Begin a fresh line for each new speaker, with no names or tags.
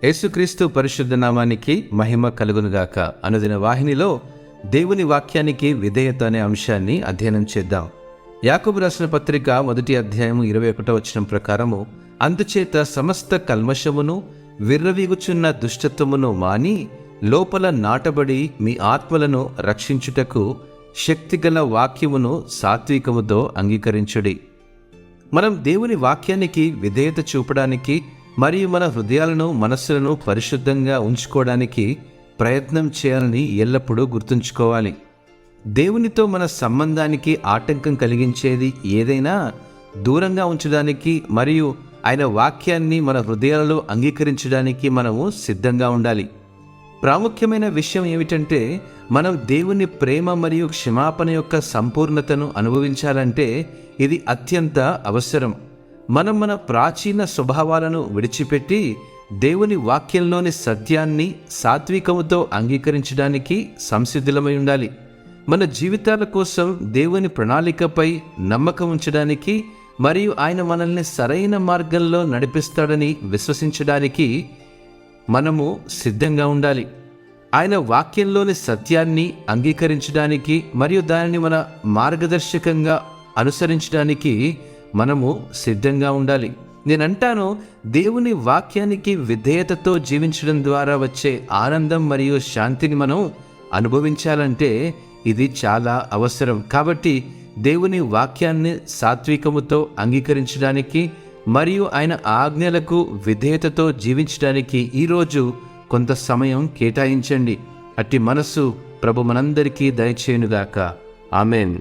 యేసుక్రీస్తు పరిశుద్ధ నామానికి మహిమ కలుగునుగాక. అనుదిన వాహినిలో దేవుని వాక్యానికి విధేయత అనే అంశాన్ని అధ్యయనం చేద్దాం. యాకోబు రాసిన పత్రిక 1వ అధ్యాయము 21వ వచనం ప్రకారము, అందుచేత సమస్త కల్మషమును విర్రవీగుచున్న దుష్టత్వమును మాని లోపల నాటబడి మీ ఆత్మలను రక్షించుటకు శక్తిగల వాక్యమును సాత్వికముతో అంగీకరించుడి. మనం దేవుని వాక్యానికి విధేయత చూపడానికి మరియు మన హృదయాలను మనస్సులను పరిశుద్ధంగా ఉంచుకోవడానికి ప్రయత్నం చేయాలని ఎల్లప్పుడూ గుర్తుంచుకోవాలి. దేవునితో మన సంబంధానికి ఆటంకం కలిగించేది ఏదైనా దూరంగా ఉంచడానికి మరియు ఆయన వాక్యాన్ని మన హృదయాలలో అంగీకరించడానికి మనము సిద్ధంగా ఉండాలి. ప్రాముఖ్యమైన విషయం ఏమిటంటే, మనం దేవుని ప్రేమ మరియు క్షమాపణ యొక్క సంపూర్ణతను అనుభవించాలంటే ఇది అత్యంత అవసరం. మనం మన ప్రాచీన స్వభావాలను విడిచిపెట్టి దేవుని వాక్యంలోని సత్యాన్ని సాత్వికముతో అంగీకరించడానికి సంసిద్ధులమై ఉండాలి. మన జీవితాల కోసం దేవుని ప్రణాళికపై నమ్మకం ఉంచడానికి మరియు ఆయన మనల్ని సరైన మార్గంలో నడిపిస్తాడని విశ్వసించడానికి మనము సిద్ధంగా ఉండాలి. ఆయన వాక్యంలోని సత్యాన్ని అంగీకరించడానికి మరియు దానిని మన మార్గదర్శకంగా అనుసరించడానికి మనము సిద్ధంగా ఉండాలి. నేనంటాను, దేవుని వాక్యానికి విధేయతతో జీవించడం ద్వారా వచ్చే ఆనందం మరియు శాంతిని మనం అనుభవించాలంటే ఇది చాలా అవసరం. కాబట్టి దేవుని వాక్యాన్ని సాత్వికముతో అంగీకరించడానికి మరియు ఆయన ఆజ్ఞలకు విధేయతతో జీవించడానికి ఈరోజు కొంత సమయం కేటాయించండి. అట్టి మనస్సు ప్రభు మనందరికీ దయచేయునుగాక. ఆమెన్.